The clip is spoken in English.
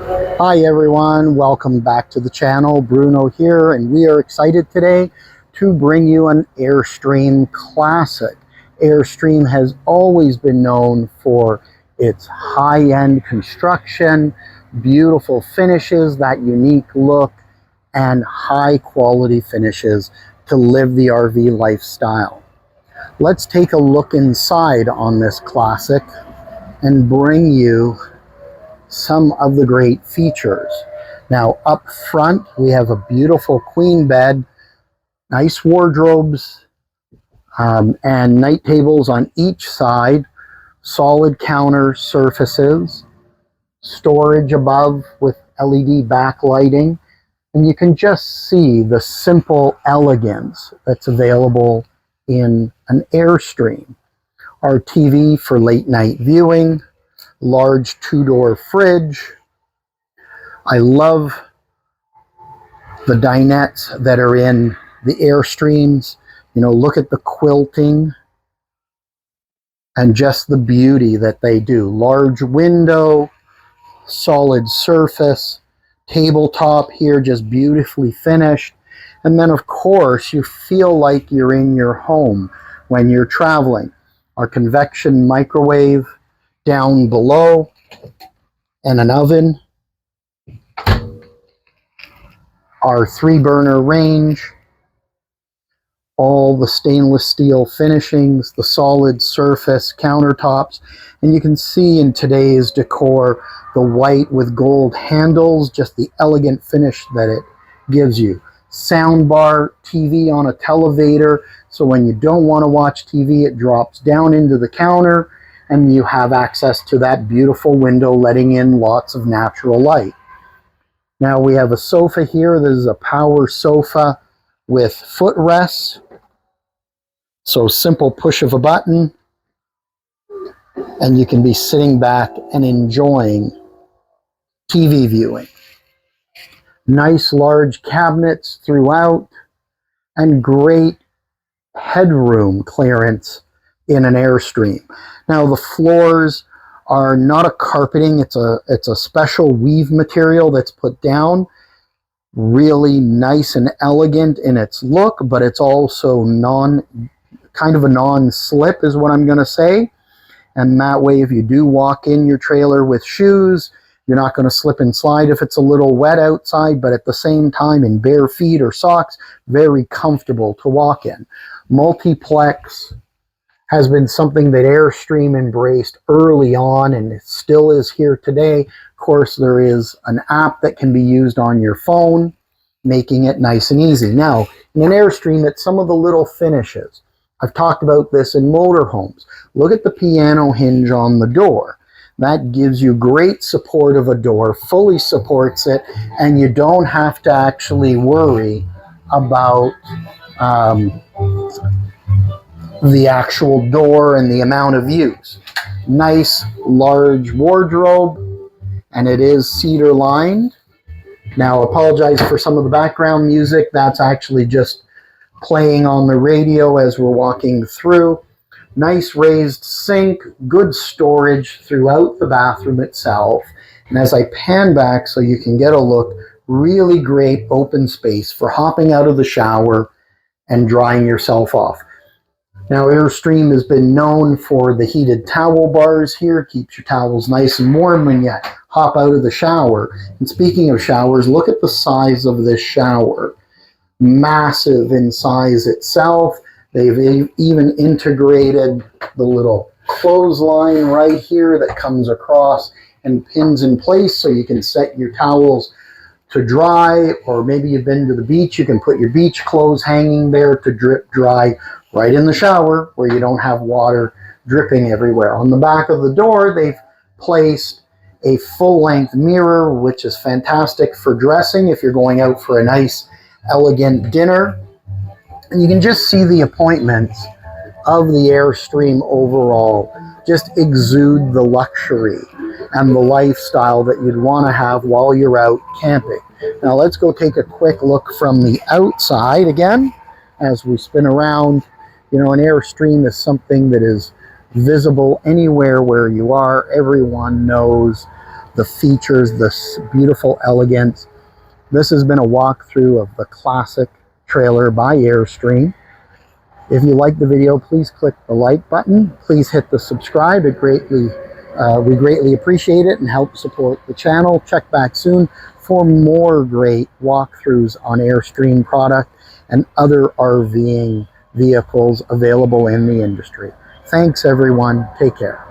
Hi everyone, welcome back to the channel. Bruno here, and we are excited today to bring you an Airstream Classic. Airstream has always been known for its high-end construction, beautiful finishes, that unique look, and high-quality finishes to live the RV lifestyle. Let's take a look inside on this Classic and bring you some of the great features. Now up front we have a beautiful queen bed, nice wardrobes, and night tables on each side, solid counter surfaces, storage above with LED backlighting, and you can just see the simple elegance that's available in an Airstream. Our TV for late night viewing, large two-door fridge. I love the dinettes that are in the Airstreams. You know, look at the quilting and just the beauty that they do. Large window, solid surface, tabletop here just beautifully finished. And then of course you feel like you're in your home when you're traveling. Our convection microwave down below, and an oven, our 3-burner range, all the stainless steel finishings, the solid surface countertops, and you can see in today's decor the white with gold handles, just the elegant finish that it gives you. Soundbar, TV on a televator, so when you don't want to watch TV it drops down into the counter and you have access to that beautiful window letting in lots of natural light. Now we have a sofa here. This is a power sofa with footrests. So simple push of a button and you can be sitting back and enjoying TV viewing. Nice large cabinets throughout and great headroom clearance in an Airstream. Now the floors are not a carpeting, it's a special weave material that's put down. Really nice and elegant in its look, but it's also kind of a non-slip is what I'm going to say. And that way if you do walk in your trailer with shoes, you're not going to slip and slide if it's a little wet outside, but at the same time in bare feet or socks, very comfortable to walk in. Multiplex has been something that Airstream embraced early on and it still is here today. Of course, there is an app that can be used on your phone, making it nice and easy. Now, in an Airstream, it's some of the little finishes. I've talked about this in motorhomes. Look at the piano hinge on the door. That gives you great support of a door, fully supports it, and you don't have to actually worry about the actual door and the amount of use. Nice large wardrobe, and it is cedar lined. Now apologize for some of the background music, that's actually just playing on the radio as we're walking through. Nice raised sink, good storage throughout the bathroom itself, and as I pan back so you can get a look, really great open space for hopping out of the shower and drying yourself off. Now Airstream has been known for the heated towel bars here, keeps your towels nice and warm when you hop out of the shower. And speaking of showers, look at the size of this shower. Massive in size itself. They've even integrated the little clothesline right here that comes across and pins in place so you can set your towels to dry, or maybe you've been to the beach, you can put your beach clothes hanging there to drip dry right in the shower where you don't have water dripping everywhere. On the back of the door, they've placed a full-length mirror, which is fantastic for dressing if you're going out for a nice, elegant dinner. And you can just see the appointments of the Airstream overall just exude the luxury and the lifestyle that you'd want to have while you're out camping. Now let's go take a quick look from the outside again as we spin around. You know, an Airstream is something that is visible anywhere where you are. Everyone knows the features, this beautiful elegance. This has been a walkthrough of the Classic trailer by Airstream. If you like the video, please click the like button. Please hit the subscribe. We greatly appreciate it and help support the channel. Check back soon for more great walkthroughs on Airstream product and other RVing vehicles available in the industry. Thanks everyone. Take care.